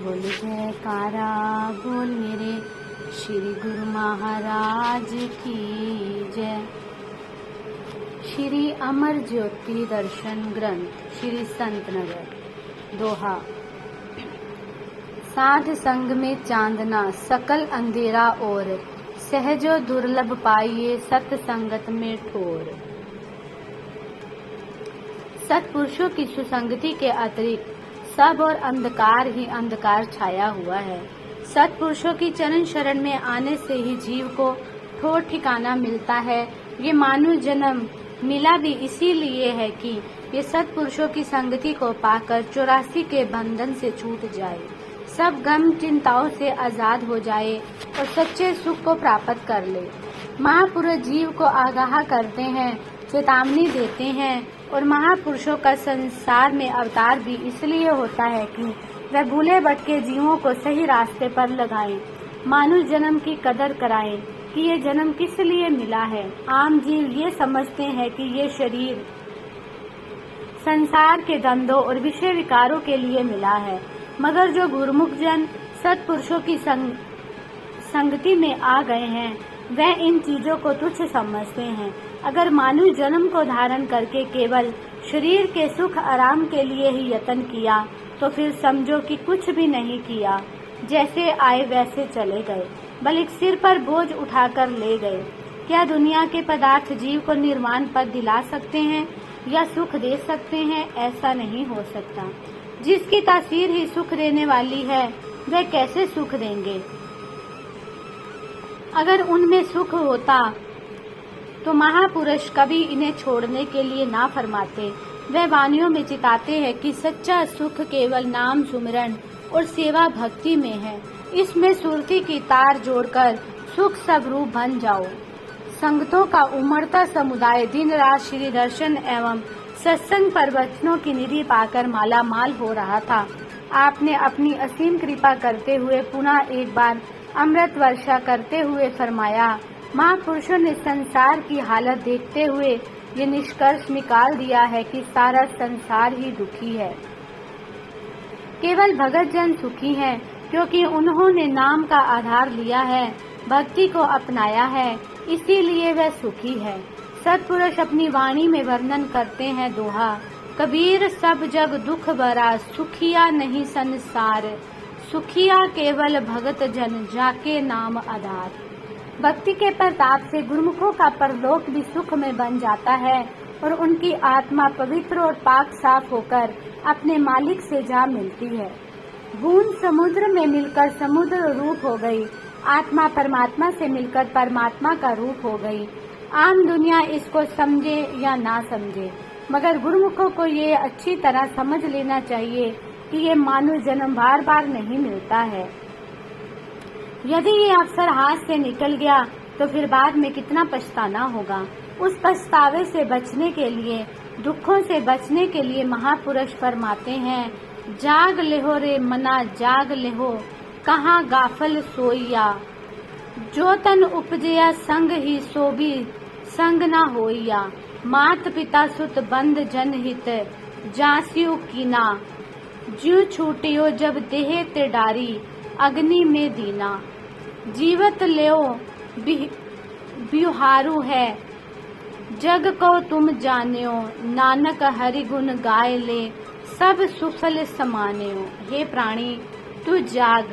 बोल जयकारा बोल मेरे श्री गुरु महाराज की जय। श्री अमर ज्योति दर्शन ग्रंथ श्री संत नगर दोहा। साध संग में चांदना सकल अंधेरा और सहजो दुर्लभ पाइए सत्संगत में ठोर। सत्पुरुषों की सुसंगति के अतिरिक्त सब और अंधकार ही अंधकार छाया हुआ है। सत्पुरुषों की चरण शरण में आने से ही जीव को ठोर ठिकाना मिलता है। ये मानव जन्म मिला भी इसीलिए है कि ये सत्पुरुषों की संगति को पाकर 84 के बंधन से छूट जाए, सब गम चिंताओं से आजाद हो जाए और सच्चे सुख को प्राप्त कर ले। महापुरुष जीव को आगाह करते हैं, चेतावनी देते हैं और महापुरुषों का संसार में अवतार भी इसलिए होता है कि वह भूले भटके जीवों को सही रास्ते पर लगाएं, मानव जन्म की कदर कराएं कि ये जन्म किस लिए मिला है। आम जीव ये समझते हैं कि ये शरीर संसार के धंधों और विषय विकारों के लिए मिला है, मगर जो गुरुमुख जन सत्पुरुषों की संगति में आ गए हैं वह इन चीजों को तुच्छ समझते हैं। अगर मानव जन्म को धारण करके केवल शरीर के सुख आराम के लिए ही यत्न किया तो फिर समझो कि कुछ भी नहीं किया, जैसे आए वैसे चले गए, बल्कि सिर पर बोझ उठाकर ले गए। क्या दुनिया के पदार्थ जीव को निर्वाण पद दिला सकते हैं या सुख दे सकते हैं? ऐसा नहीं हो सकता। जिसकी तासीर ही सुख देने वाली है वह कैसे सुख देंगे? अगर उनमें सुख होता तो महापुरुष कभी इन्हें छोड़ने के लिए ना फरमाते। वह वाणियों में चिताते हैं कि सच्चा सुख केवल नाम सुमिरन और सेवा भक्ति में है। इसमें सुरती की तार जोड़कर सुख स्वरूप बन जाओ। संगतों का उमड़ता समुदाय दिन रात श्री दर्शन एवं सत्संग प्रवचनों की निधि पाकर माला माल हो रहा था। आपने अपनी असीम कृपा करते हुए पुनः एक बार अमृत वर्षा करते हुए फरमाया, महापुरुषों ने संसार की हालत देखते हुए ये निष्कर्ष निकाल दिया है कि सारा संसार ही दुखी है। केवल भगत जन सुखी हैं क्योंकि उन्होंने नाम का आधार लिया है, भक्ति को अपनाया है, इसीलिए वह सुखी है। सत्पुरुष अपनी वाणी में वर्णन करते हैं दोहा, कबीर सब जग दुख भरा सुखिया नहीं संसार, सुखिया केवल भगत जन जाके नाम आधार। भक्ति के प्रताप से गुरुमुखों का परलोक भी सुख में बन जाता है और उनकी आत्मा पवित्र और पाक साफ होकर अपने मालिक से जा मिलती है। बूंद समुद्र में मिलकर समुद्र रूप हो गई, आत्मा परमात्मा से मिलकर परमात्मा का रूप हो गई। आम दुनिया इसको समझे या ना समझे, मगर गुरुमुखों को ये अच्छी तरह समझ लेना चाहिए कि ये मानव जन्म बार बार नहीं मिलता है। यदि ये अवसर हाथ से निकल गया तो फिर बाद में कितना पछताना होगा। उस पछतावे से बचने के लिए, दुखों से बचने के लिए महापुरुष फरमाते हैं, जाग लेहो रे मना जाग लेहो, कहाँ गाफल सोइया, जो तन उपजया संग ही सो भी संग ना होइया, मात पिता सुत बंद जन हित जासियो कीना, ज्यों छूटियो जब देह ते डारी अग्नि में दीना, जीवत लेओ बिहारू है जग को तुम जानियो, नानक हरि गुण गाय ले सब सुफल समानियो। हे प्राणी तू जाग,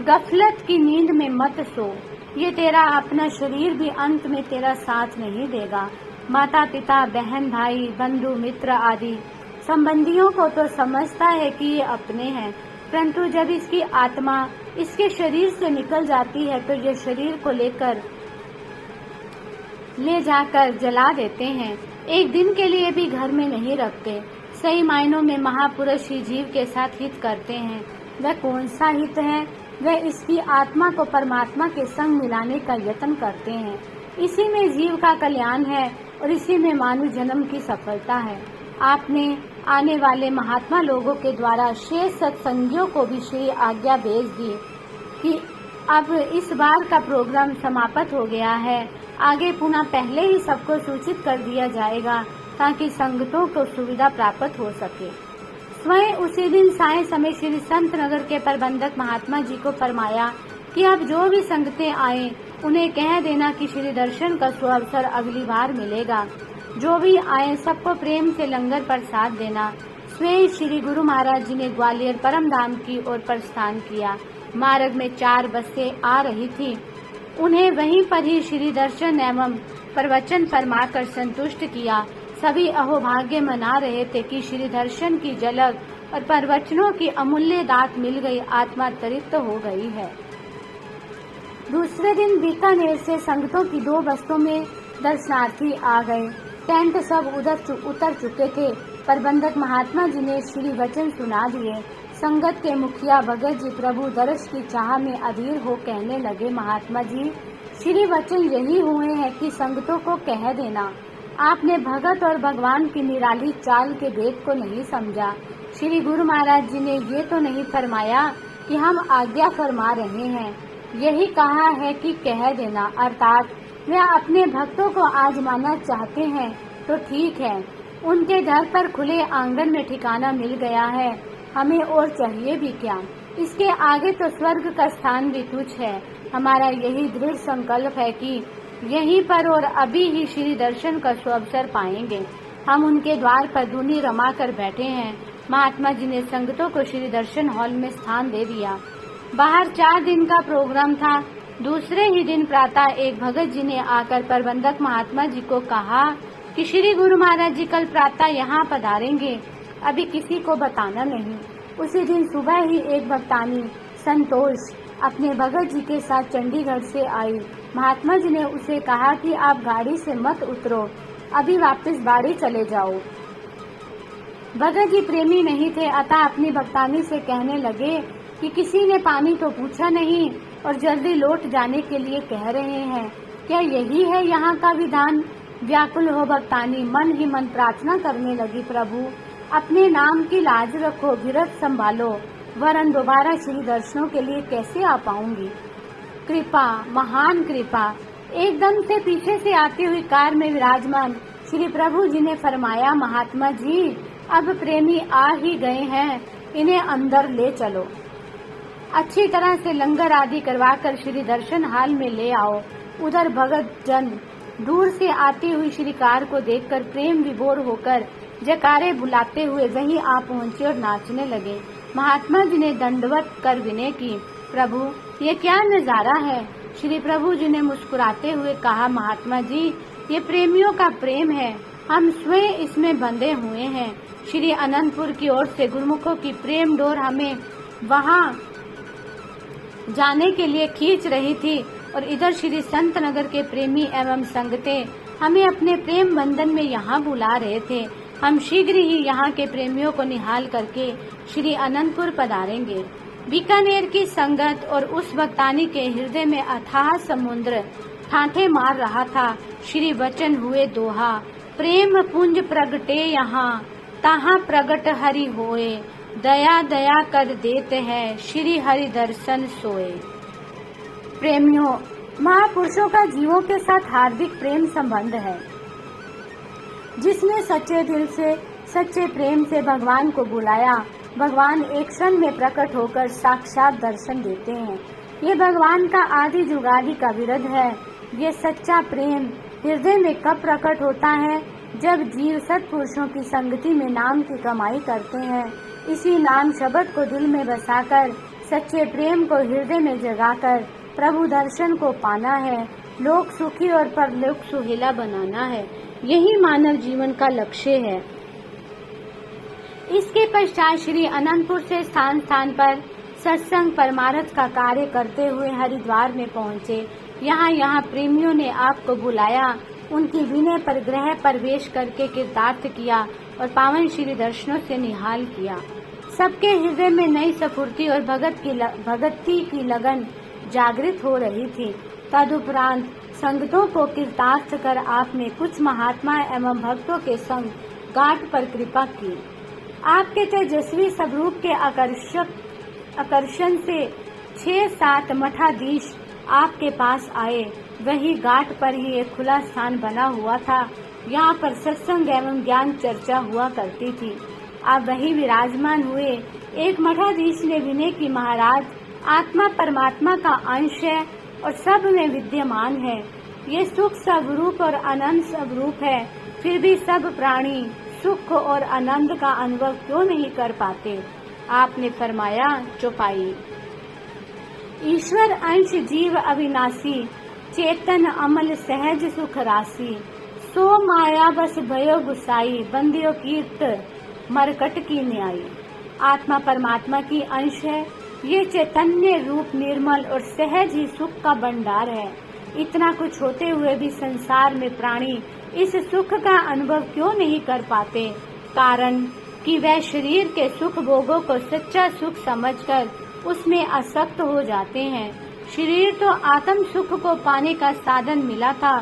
गफलत की नींद में मत सो, ये तेरा अपना शरीर भी अंत में तेरा साथ नहीं देगा। माता पिता बहन भाई बंधु मित्र आदि संबंधियों को तो समझता है कि ये अपने हैं, परंतु जब इसकी आत्मा इसके शरीर से निकल जाती है तो ये शरीर को ले जाकर जला देते हैं, एक दिन के लिए भी घर में नहीं रखते। सही मायनों में महापुरुष ही जीव के साथ हित करते हैं। वह कौन सा हित है? वह इसकी आत्मा को परमात्मा के संग मिलाने का यत्न करते हैं। इसी में जीव का कल्याण है और इसी में मानव जन्म की सफलता है। आपने आने वाले महात्मा लोगों के द्वारा शेष सत्संगियों को भी श्री आज्ञा भेज दी कि अब इस बार का प्रोग्राम समाप्त हो गया है, आगे पुनः पहले ही सबको सूचित कर दिया जाएगा ताकि संगतों को सुविधा प्राप्त हो सके। स्वयं उसी दिन साय समय श्री संत नगर के प्रबंधक महात्मा जी को फरमाया कि अब जो भी संगतें आए उन्हें कह देना कि श्री दर्शन का सुअवसर अगली बार मिलेगा। जो भी आए सबको प्रेम से लंगर प्रसाद देना। स्वयं श्री गुरु महाराज जी ने ग्वालियर परम धाम की ओर प्रस्थान किया। मार्ग में 4 बसें आ रही थी। उन्हें वहीं पर ही श्री दर्शन एवं प्रवचन फरमाकर संतुष्ट किया। सभी अहोभाग्य मना रहे थे कि श्री दर्शन की झलक और प्रवचनों की अमूल्य दात मिल गई, आत्मा तृप्त हो गई है। दूसरे दिन बीकानेर से संगतों की 2 बसों में दर्शनार्थी आ गए। टेंट सब उतर चुके थे। प्रबंधक महात्मा जी ने श्री वचन सुना दिए। संगत के मुखिया भगत जी प्रभु दर्श की चाह में अधीर हो कहने लगे, महात्मा जी श्री वचन यही हुए हैं कि संगतों को कह देना। आपने भगत और भगवान की निराली चाल के भेद को नहीं समझा। श्री गुरु महाराज जी ने ये तो नहीं फरमाया कि हम आज्ञा फरमा रहे हैं, यही कहा है कि कह देना, अर्थात वे अपने भक्तों को आजमाना चाहते हैं तो ठीक है। उनके घर पर खुले आंगन में ठिकाना मिल गया है, हमें और चाहिए भी क्या। इसके आगे तो स्वर्ग का स्थान भी तुच्छ है। हमारा यही दृढ़ संकल्प है कि यहीं पर और अभी ही श्री दर्शन का सुअवसर पाएंगे। हम उनके द्वार पर धुनी रमा कर बैठे हैं। महात्मा जी ने संगतों को श्री दर्शन हॉल में स्थान दे दिया। बाहर 4 दिन का प्रोग्राम था। दूसरे ही दिन प्रातः एक भगत जी ने आकर प्रबंधक महात्मा जी को कहा कि श्री गुरु महाराज जी कल प्रातः यहाँ पधारेंगे, अभी किसी को बताना नहीं। उसी दिन सुबह ही एक भक्तानी संतोष अपने भगत जी के साथ चंडीगढ़ से आई। महात्मा जी ने उसे कहा कि आप गाड़ी से मत उतरो, अभी वापस बाड़ी चले जाओ। भगत जी प्रेमी नहीं थे, अतः अपनी भक्तानी से कहने लगे कि किसी ने पानी तो पूछा नहीं और जल्दी लौट जाने के लिए कह रहे हैं, क्या यही है यहाँ का विधान। व्याकुल हो भक्तानी मन ही मन प्रार्थना करने लगी, प्रभु अपने नाम की लाज रखो, विरत संभालो, वरन दोबारा श्री दर्शनों के लिए कैसे आ पाऊंगी। कृपा, महान कृपा। एकदम से पीछे से आती हुई कार में विराजमान श्री प्रभु जी ने फरमाया, महात्मा जी अब प्रेमी आ ही गए हैं, इन्हें अंदर ले चलो। अच्छी तरह से लंगर आदि करवाकर श्री दर्शन हाल में ले आओ। उधर भगत जन दूर से आती हुई श्री कार को देखकर प्रेम विभोर होकर जयकारे बुलाते हुए वहीं आ पहुंचे और नाचने लगे। महात्मा जी ने दंडवत कर विनय की, प्रभु ये क्या नजारा है। श्री प्रभु जी ने मुस्कुराते हुए कहा, महात्मा जी ये प्रेमियों का प्रेम है, हम स्वयं इसमें बंधे हुए हैं। श्री अनंतपुर की ओर से गुरुमुखों की प्रेम डोर हमें वहाँ जाने के लिए खींच रही थी और इधर श्री संत नगर के प्रेमी एवं संगते हमें अपने प्रेम बंधन में यहाँ बुला रहे थे। हम शीघ्र ही यहाँ के प्रेमियों को निहाल करके श्री अनंतपुर पधारेंगे। बीकानेर की संगत और उस भक्तानी के हृदय में अथाह समुद्र ठाठे मार रहा था। श्री वचन हुए दोहा, प्रेम पुंज प्रगटे यहाँ, तहाँ प्रगट हरि होए, दया दया कर देते हैं, श्री हरि दर्शन सोए। प्रेमियों, महापुरुषों का जीवों के साथ हार्दिक प्रेम संबंध है। जिसने सच्चे दिल से सच्चे प्रेम से भगवान को बुलाया, भगवान एक क्षण में प्रकट होकर साक्षात दर्शन देते हैं। ये भगवान का आदि जुगादि का विरध है। ये सच्चा प्रेम हृदय में कब प्रकट होता है, जब जीव सत्पुरुषों की संगति में नाम की कमाई करते हैं। इसी नाम शब्द को दिल में बसाकर सच्चे प्रेम को हृदय में जगाकर प्रभु दर्शन को पाना है। लोक सुखी और परलोक सुहेला बनाना है, यही मानव जीवन का लक्ष्य है। इसके पश्चात श्री अनंतपुर से स्थान स्थान पर सत्संग परमार्थ का कार्य करते हुए हरिद्वार में पहुँचे। यहाँ प्रेमियों ने आपको बुलाया, उनकी विनय पर गृह प्रवेश करके कृतार्थ किया और पावन श्री दर्शनों से निहाल किया। सबके हृदय में नई स्फूर्ति और भक्ति की लगन जागृत हो रही थी। तदुपरांत संगतों को कृतार्थ कर आपने कुछ महात्मा एवं भक्तों के संग घाट पर कृपा की। आपके तेजस्वी स्वरूप के आकर्षण से 6-7 मठाधीश आपके पास आए। वही घाट पर ही एक खुला स्थान बना हुआ था। यहाँ पर सत्संग एवं ज्ञान चर्चा हुआ करती थी। अब वही विराजमान हुए। एक मठाधीश ने विनय की, महाराज, आत्मा परमात्मा का अंश है और सब में विद्यमान है। ये सुख स्वरूप और आनंद स्वरूप है, फिर भी सब प्राणी सुख और आनंद का अनुभव क्यों नहीं कर पाते? आपने फरमाया, चौपाई। ईश्वर अंश जीव अविनाशी, चेतन अमल सहज सुख राशि। सो माया बस भयो गुसाई, बंदियों कीर्त मरकट की न्यायी। आत्मा परमात्मा की अंश है। ये चैतन्य रूप निर्मल और सहज ही सुख का भंडार है। इतना कुछ होते हुए भी संसार में प्राणी इस सुख का अनुभव क्यों नहीं कर पाते? कारण कि वह शरीर के सुख भोगों को सच्चा सुख समझकर उसमें आसक्त हो जाते हैं। शरीर तो आत्म सुख को पाने का साधन मिला था।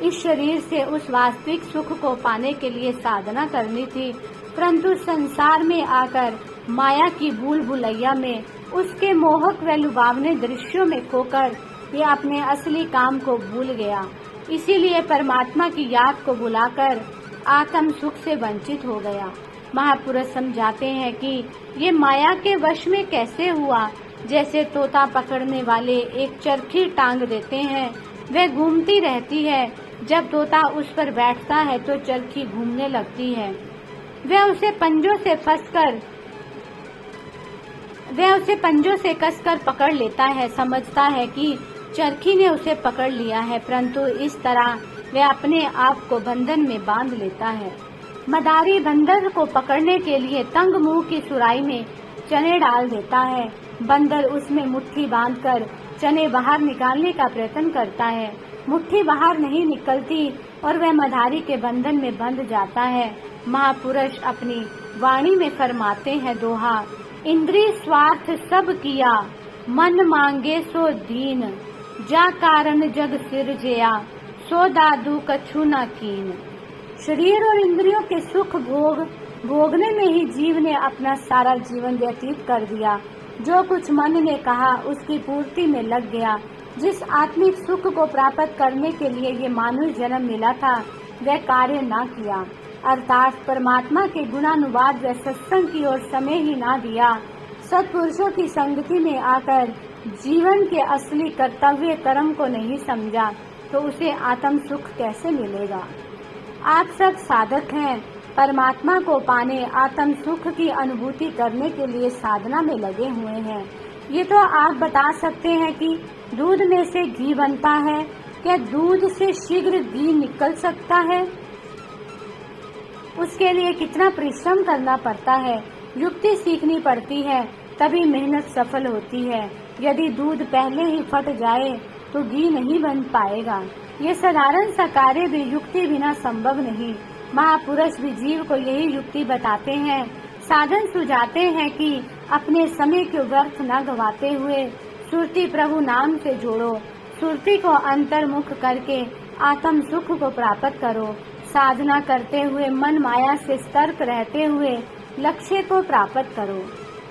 इस शरीर से उस वास्तविक सुख को पाने के लिए साधना करनी थी, परंतु संसार में आकर माया की भूल भुलैया में, उसके मोहक व लुभावने दृश्यों में खोकर ये अपने असली काम को भूल गया। इसीलिए परमात्मा की याद को भुलाकर आत्म सुख से वंचित हो गया। महापुरुष समझाते हैं कि ये माया के वश में कैसे हुआ। जैसे तोता पकड़ने वाले एक चरखी टांग देते हैं, वह घूमती रहती है। जब तोता उस पर बैठता है तो चरखी घूमने लगती है। वह उसे पंजों से कसकर पकड़ लेता है, समझता है कि चरखी ने उसे पकड़ लिया है, परंतु इस तरह वह अपने आप को बंधन में बांध लेता है। मदारी बंदर को पकड़ने के लिए तंग मुंह की सुराही में चने डाल देता है। बंदर उसमें मुट्ठी बांधकर चने बाहर निकालने का प्रयत्न करता है। मुट्ठी बाहर नहीं निकलती और वह मदारी के बंधन में बंध जाता है। महापुरुष अपनी वाणी में फरमाते हैं दोहा, इंद्रिय स्वार्थ सब किया, मन मांगे सो दीन, जा कारण जग सिरजया, सो दादू कछु न कीन। शरीर और इंद्रियों के सुख भोगने में ही जीव ने अपना सारा जीवन व्यतीत कर दिया। जो कुछ मन ने कहा उसकी पूर्ति में लग गया। जिस आत्मिक सुख को प्राप्त करने के लिए ये मानव जन्म मिला था, वह कार्य न किया, अर्थात परमात्मा के गुणानुवाद व सत्संग की ओर समय ही ना दिया। सत्पुरुषों की संगति में आकर जीवन के असली कर्तव्य कर्म को नहीं समझा, तो उसे आत्म सुख कैसे मिलेगा? आप सब साधक हैं, परमात्मा को पाने, आत्म सुख की अनुभूति करने के लिए साधना में लगे हुए हैं। ये तो आप बता सकते हैं कि दूध में से घी बनता है, क्या दूध से शीघ्र घी निकल सकता है? उसके लिए कितना परिश्रम करना पड़ता है, युक्ति सीखनी पड़ती है, तभी मेहनत सफल होती है। यदि दूध पहले ही फट जाए तो घी नहीं बन पाएगा। ये साधारण सा कार्य भी युक्ति बिना संभव नहीं। महापुरुष भी जीव को यही युक्ति बताते हैं, साधन सुझाते हैं कि अपने समय को व्यर्थ न गवाते हुए सुरति प्रभु नाम से जोड़ो। सुरति को अंतर्मुख करके आत्म सुख को प्राप्त करो। साधना करते हुए मन माया से सतर्क रहते हुए लक्ष्य को प्राप्त करो।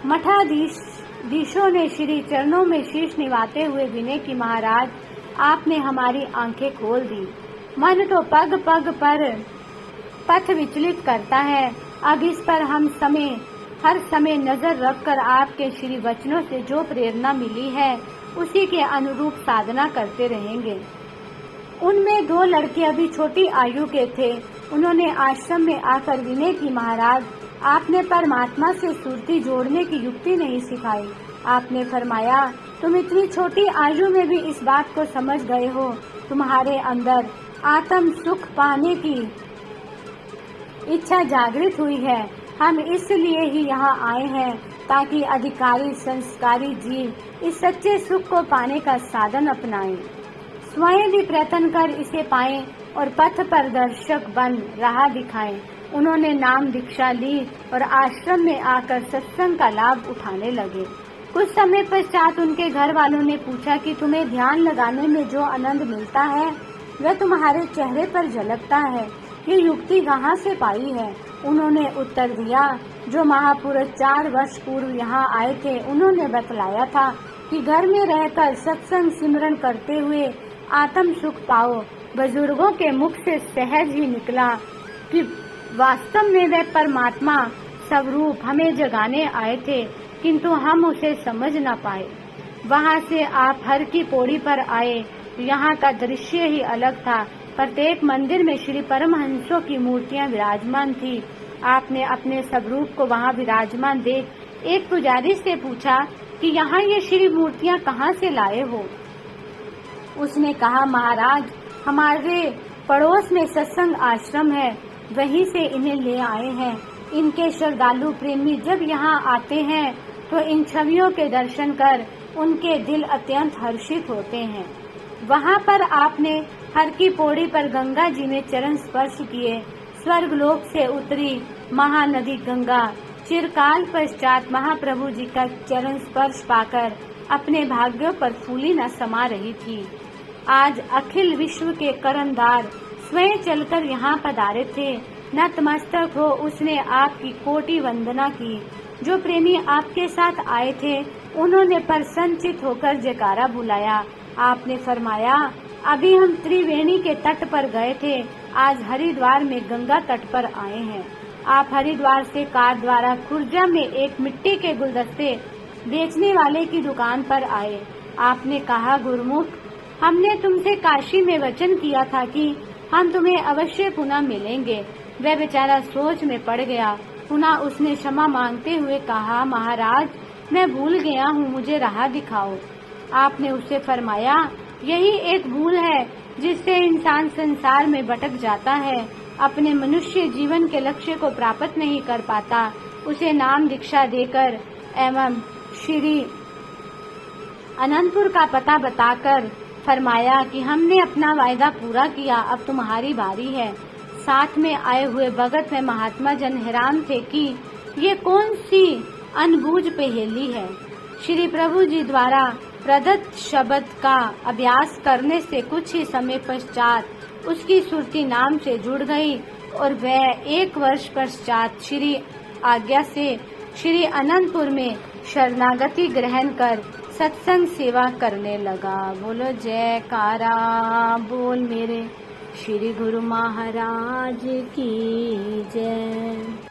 मठाधीशों ने श्री चरणों में शीश निवाते हुए विनय की, महाराज, आपने हमारी आंखें खोल दी। मन तो पग पग पर पथ विचलित करता है। अब इस पर हम हर समय नजर रखकर आपके श्री वचनों से जो प्रेरणा मिली है उसी के अनुरूप साधना करते रहेंगे। उनमें 2 लड़के अभी छोटी आयु के थे। उन्होंने आश्रम में आकर विनय की, महाराज, आपने परमात्मा से सुरती जोड़ने की युक्ति नहीं सिखाई। आपने फरमाया, तुम इतनी छोटी आयु में भी इस बात को समझ गए हो। तुम्हारे अंदर आत्म सुख पाने की इच्छा जागृत हुई है। हम इसलिए ही यहाँ आए हैं ताकि अधिकारी संस्कारी जीव इस सच्चे सुख को पाने का साधन अपनाएं, स्वयं भी प्रयत्न कर इसे पाएं और पथ प्रदर्शक बन राह दिखाएं। उन्होंने नाम दीक्षा ली और आश्रम में आकर सत्संग का लाभ उठाने लगे। कुछ समय पश्चात उनके घर वालों ने पूछा कि तुम्हें ध्यान लगाने में जो आनंद मिलता है वह तुम्हारे चेहरे पर झलकता है, ये युक्ति कहाँ से पाई है? उन्होंने उत्तर दिया, जो महापुरुष 4 वर्ष पूर्व यहाँ आए थे, उन्होंने बतलाया था कि घर में रहकर सत्संग सिमरन करते हुए आत्म सुख पाओ। बुजुर्गों के मुख से सहज ही निकला कि वास्तव में वह परमात्मा स्वरूप हमें जगाने आए थे, किंतु हम उसे समझ न पाए। वहाँ से आप हर की पौड़ी पर आए। यहाँ का दृश्य ही अलग था। प्रत्येक मंदिर में श्री परमहंसों की मूर्तियां विराजमान थी। आपने अपने स्वरूप को वहाँ विराजमान देख एक पुजारी से पूछा कि यहाँ ये श्री मूर्तियां कहाँ से लाए हो? उसने कहा, महाराज, हमारे पड़ोस में सत्संग आश्रम है, वहीं से इन्हें ले आए हैं। इनके श्रद्धालु प्रेमी जब यहाँ आते हैं तो इन छवियों के दर्शन कर उनके दिल अत्यंत हर्षित होते हैं। वहाँ पर आपने हर की पौड़ी पर गंगा जी में चरण स्पर्श किए। स्वर्गलोक से उतरी महानदी गंगा चिरकाल पश्चात महाप्रभु जी का चरण स्पर्श पाकर अपने भाग्यों पर फूली न समा रही थी। आज अखिल विश्व के करनदार स्वयं चलकर यहाँ पधारे थे। नतमस्तक हो उसने आपकी कोटि वंदना की। जो प्रेमी आपके साथ आए थे उन्होंने प्रसन्नचित होकर जयकारा बुलाया। आपने फरमाया, अभी हम त्रिवेणी के तट पर गए थे, आज हरिद्वार में गंगा तट पर आए हैं। आप हरिद्वार से कार द्वारा खुर्जा में एक मिट्टी के गुलदस्ते बेचने वाले की दुकान पर आए। आपने कहा, गुरुमुख, हमने तुमसे काशी में वचन किया था कि हम तुम्हें अवश्य पुनः मिलेंगे। वह बेचारा सोच में पड़ गया। पुनः उसने क्षमा मांगते हुए कहा, महाराज, मैं भूल गया हूँ, मुझे राह दिखाओ। आपने उससे फरमाया, यही एक भूल है जिससे इंसान संसार में भटक जाता है, अपने मनुष्य जीवन के लक्ष्य को प्राप्त नहीं कर पाता। उसे नाम दीक्षा देकर एवं श्री अनंतपुर का पता बताकर फरमाया कि हमने अपना वायदा पूरा किया, अब तुम्हारी बारी है। साथ में आए हुए भगत में महात्मा जन हैरान थे कि ये कौन सी अनबूझ पहेली है। श्री प्रभु जी द्वारा प्रदत्त शब्द का अभ्यास करने से कुछ ही समय पश्चात उसकी सुरती नाम से जुड़ गई और वह 1 वर्ष पश्चात श्री आज्ञा से श्री अनंतपुर में शरणागति ग्रहण कर सत्संग सेवा करने लगा। बोलो जयकारा बोल मेरे श्री गुरु महाराज की जय।